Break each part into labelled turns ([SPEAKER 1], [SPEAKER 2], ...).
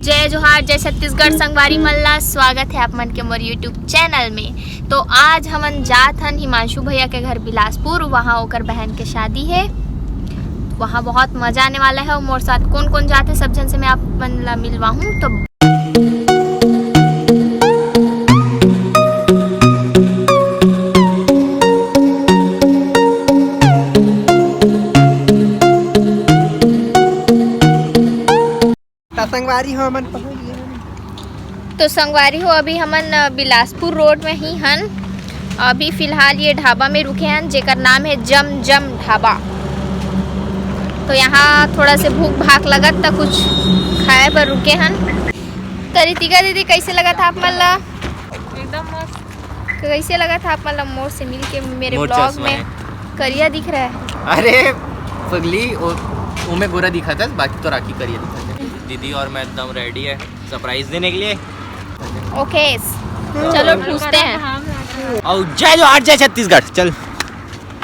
[SPEAKER 1] जय जोहार, जय छत्तीसगढ़, संगवारी मल्ला। स्वागत है आप मन के मोर यूट्यूब चैनल में। तो आज हमन जात हन हिमांशु भैया के घर बिलासपुर। वहाँ ओकर बहन के शादी है, वहाँ बहुत मजा आने वाला है। और मोर साथ कौन कौन जाते सब जन से मैं आप मन ला मिलवा हूँ। तो
[SPEAKER 2] संगवारी हो हमन
[SPEAKER 1] तो संगवारी हो अभी हमन बिलासपुर रोड में ही हन। अभी फिलहाल ये ढाबा में रुके हैं जेकर नाम है जम जम ढाबा। तो यहाँ थोड़ा से भूख भाग लगत तो कुछ खाए पर रुके हन। तो रितिका दीदी कैसे लगा था आप मन ला?
[SPEAKER 3] एकदम मस्त।
[SPEAKER 1] कैसे लगा था आप मन ला मोर से मिल के? मेरे ब्लॉग में करिया दिख रहा है।
[SPEAKER 4] अरे पगली वो में गोरा दिखा था, बाकी तो राखी करिया दिखा था। दीदी और मैं एकदम रेडी है सरप्राइज देने के लिए।
[SPEAKER 1] ओके चलो पूछते हैं।
[SPEAKER 4] और जय जोहार, जय छत्तीसगढ़।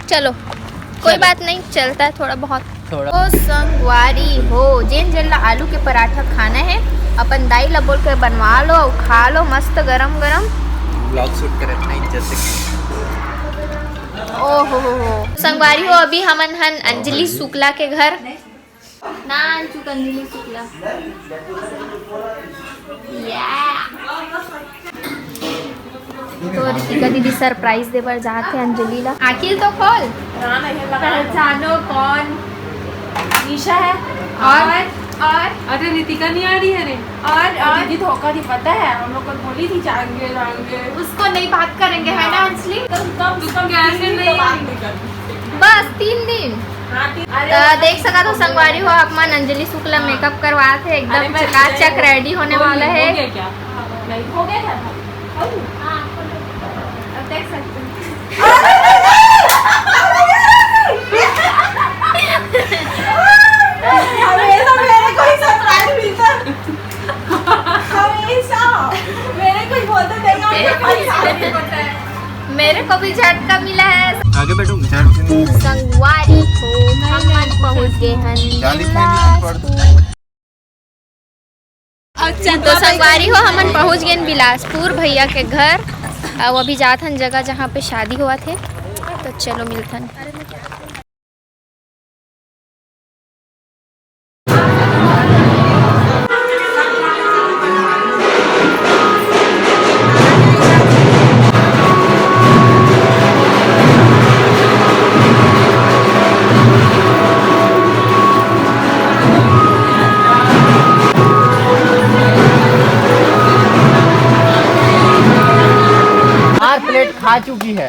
[SPEAKER 1] चलो कोई बात नहीं, चलता है थोड़ा बहुत।
[SPEAKER 4] थोड़ा
[SPEAKER 1] ओ संगवारी हो, जेन जेन ला आलू के पराठा खाना है अपन दाई ला बोल के बनवा लो और खा लो मस्त गरम गरम।
[SPEAKER 4] ब्लॉग शूट कर इतना इज्जत से।
[SPEAKER 1] ओहो संगवारी हो अभी हमन हन अंजलि शुक्ला के घर ना। अंजलि शुक्ला तो रितिका दीदी सरप्राइज दे बर जाते अंजलि ला। आखिर तो खोल, पहचानो कौन? निशा है। और
[SPEAKER 3] अरे रितिका नहीं आ रही है रे।
[SPEAKER 1] और
[SPEAKER 3] दीदी धोखा नहीं पता है, हम लोग को बोली थी जाएंगे
[SPEAKER 1] उसको नहीं बात करेंगे है ना अंजलि?
[SPEAKER 3] तो कैसे नहीं
[SPEAKER 1] बस 3 दिन। तो देख सका तो संगवारी हो आप मन अंजलि शुक्ला मेकअप करवाए थे, एकदम चकाचक रेडी होने वाला है।
[SPEAKER 3] हो गया क्या? नहीं हो गया क्या?
[SPEAKER 1] अब देख सकते हैं।
[SPEAKER 3] मेरे को ही सरप्राइज मिलता। मेरे को ही बोलते
[SPEAKER 1] मेरे को भी झटका मिला है।
[SPEAKER 4] आगे बैठो।
[SPEAKER 1] संगवारी हो हम पहुंच गए हैं तो संगवारी हो हमन पहुंच गए बिलासपुर भैया के घर। और अभी जात हन जगह जहाँ पे शादी हुआ थे। तो चलो मिलथन।
[SPEAKER 4] प्लेट खा चुकी है।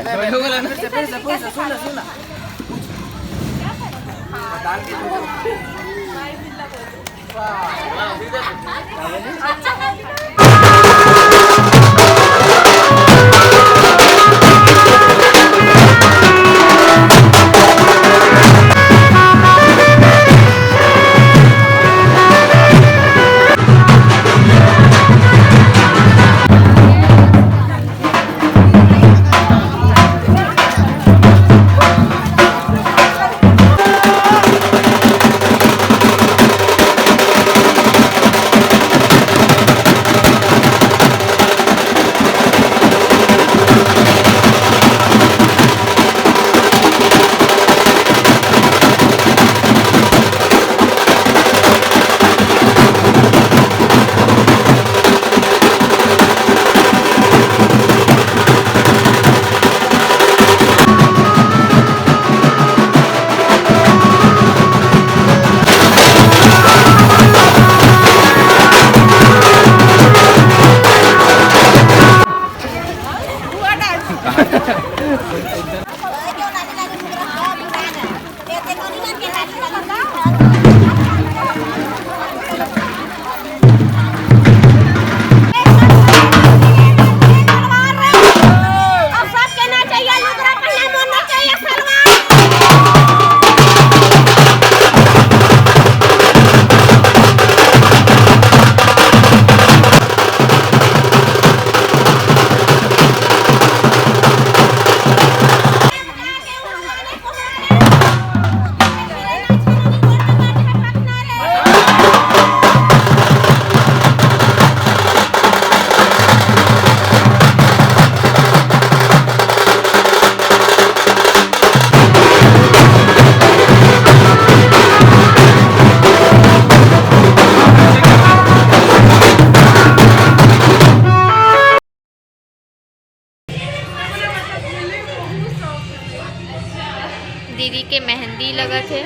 [SPEAKER 1] लगत है।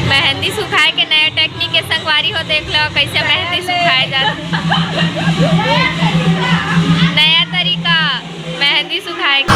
[SPEAKER 1] मेहंदी सुखाए के नया टेक्निक के संगवारी हो, देख लो कैसे मेहंदी सुखाए जाते। नया तरीका मेहंदी सुखाए के।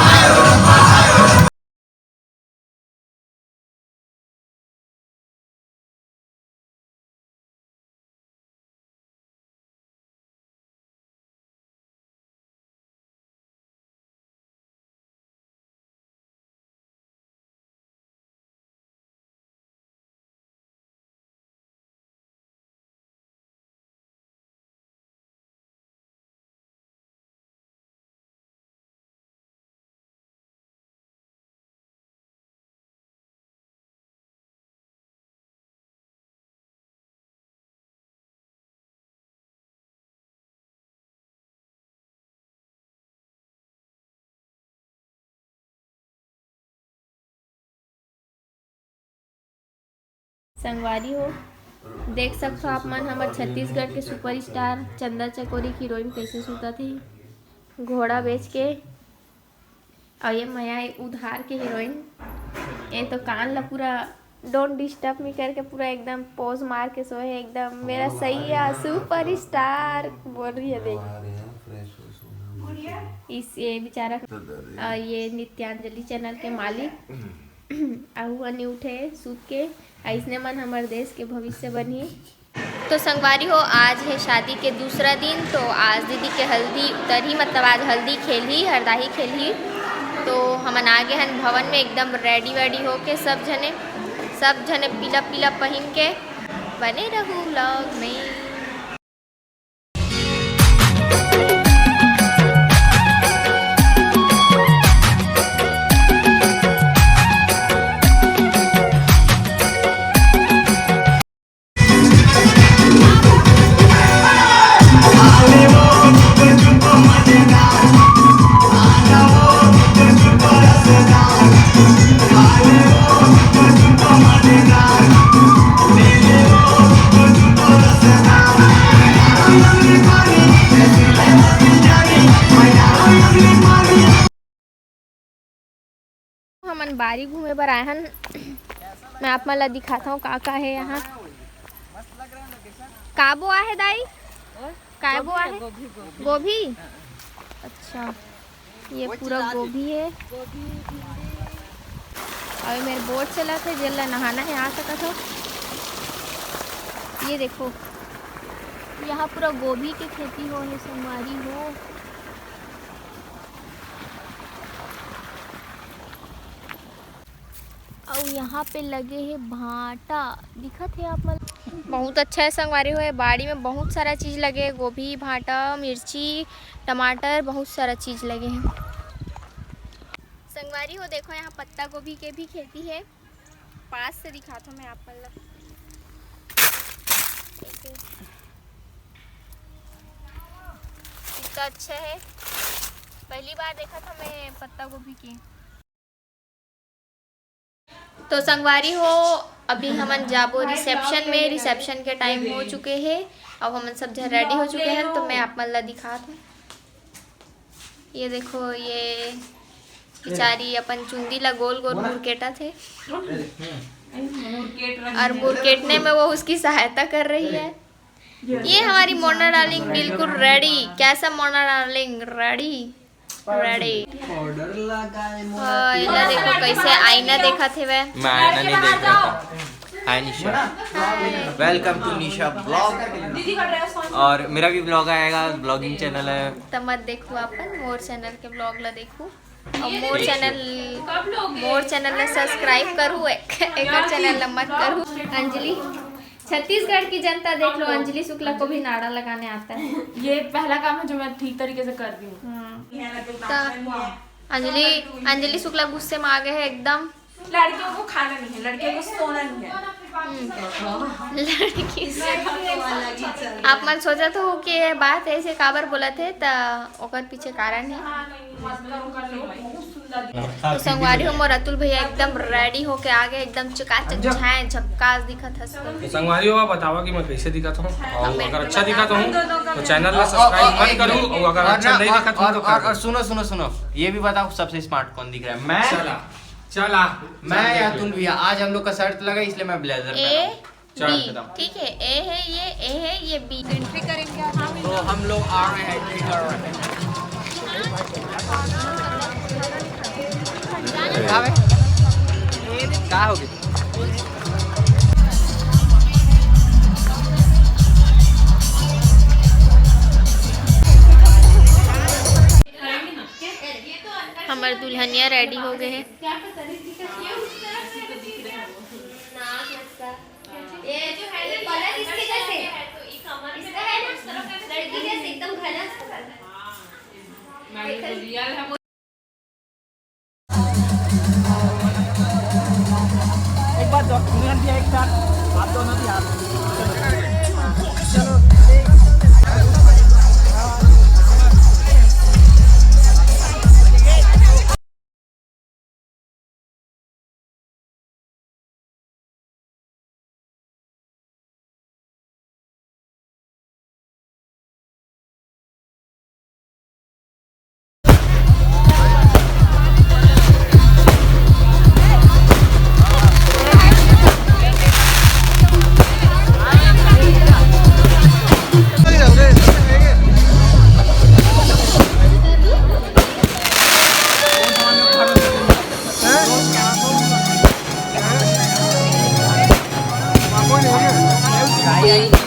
[SPEAKER 1] संगवारी हो, देख सकते हो आप मन हमारे छत्तीसगढ़ के सुपरस्टार चंदा चकोरी की हीरोइन कैसे सूता थी घोड़ा बेच के। और ये मया उधार के हीरोइन, ये तो कान ला पूरा डोंट डिस्टर्ब मी करके पूरा एकदम पोज मार के सोए है, एकदम मेरा सही है सुपरस्टार बोल रही है। देख इस ये बेचारा ये नित्यांजलि चैनल के मालिक आहू उठे सूत के, ऐसने मन हमारे देश के भविष्य बनी। तो संगवारी हो, आज है शादी के दूसरा दिन। तो आज दीदी के हल्दी उतरी, मतलब आज हल्दी खेली, हरदाही खेली। तो हमन आगे हन भवन में एकदम रेडी वेडी होके सब जने पीला पीला पहन के बने रहू व्लॉग में। हमन बारी घूमे बर आए हन, मैं आप मन ला दिखाता हूँ का है यहाँ। का बोआ है दाई, का बोआ है? गोभी। अच्छा, ये पूरा गोभी है। और मेरे बोट चला था जल्ला नहाना है, आ सकता हो। ये देखो यहाँ पूरा गोभी के खेती हो है संगवारी हो। और यहाँ पे लगे है भाटा, दिखत है आप मन। बहुत अच्छा है संगवारी हो, बाड़ी में बहुत सारा चीज़ लगे है, गोभी, भाटा, मिर्ची, टमाटर, बहुत सारा चीज़ लगे हैं संगवारी हो। देखो यहाँ पत्ता गोभी के भी खेती है, पास से दिखाता हूँ मैं आप मन। कितना अच्छा है, पहली बार देखा था मैं पत्ता गोभी की। तो संगवारी हो, अभी हमन जाबो रिसेप्शन में, रिसेप्शन के टाइम हो चुके हैं। अब हमन सब जन रेडी हो चुके हैं। तो मैं आप मन ला दिखात हूँ, ये देखो ये बेचारी अपन चुंदी ला गोल गोल मुरकेटा थे और मुरकेटने में वो उसकी सहायता कर रही है। ये हमारी मोना डार्लिंग बिल्कुल रेडी। कैसा मोना डार्लिंग? Ready ready. इला देखो कैसे आईना देखा थे वे।
[SPEAKER 4] मैं आईना नहीं देख रहा था। हाय निशा, वेलकम टू निशा ब्लॉग। और मेरा भी ब्लॉग आएगा, ब्लॉगिंग चैनल है।
[SPEAKER 1] तो मत देखो अपन मोर चैनल के ब्लॉग ला देखो, और मोर चैनल ला सब्सक्राइब करू, एक चैनल ला मत करू। अंजलि, छत्तीसगढ़ की जनता देख लो, अंजलि शुक्ला को भी नाड़ा लगाने आता है।
[SPEAKER 3] ये पहला काम है जो मैं ठीक तरीके से कर रही हूँ।
[SPEAKER 1] अंजलि शुक्ला गुस्से में आ गए है एकदम।
[SPEAKER 3] लड़कियों को खाना नहीं है, लड़कियों को सोना नहीं है।
[SPEAKER 1] लड़की से आप मन सोचा तो कि ये बात ऐसे काबर बोला थे, तो ओकर पीछे कारण है। तो संगवारी हो मोर अतुल भैया एकदम रेडी होके आ गए, एकदम चकाचक छाए झक्कास दिखत हस।
[SPEAKER 2] तो संगवारी हो बतावा कि मैं कैसे दिखत हूँ, और अगर अच्छा दिखत हूँ तो चैनल को सब्सक्राइब मत करूँ, और अगर अच्छा नहीं दिखत हूँ तो
[SPEAKER 4] और सुनो ये भी बताओ सबसे स्मार्ट कौन दिख रहा है? मैं
[SPEAKER 2] चला
[SPEAKER 4] मैं या तुम भैया। आज हम लोग का शर्ट लगा इसलिए मैं ब्लेजर
[SPEAKER 1] ए
[SPEAKER 2] चल,
[SPEAKER 1] बी
[SPEAKER 2] बताओ।
[SPEAKER 1] ठीक है, ए है ये बी। एंट्री करेंगे
[SPEAKER 4] तो हम लोग आ रहे हैं। क्या हो गया?
[SPEAKER 1] हमारे दुल्हनिया रेडी हो गए हैं।
[SPEAKER 5] ये जो है ना कलर इसके जैसे इसका है ना लड़की जैसे एकदम घना सा कलर।
[SPEAKER 6] एक बात दुल्हन भी एक साथ आप दोनों भी आप चलो
[SPEAKER 5] Ay,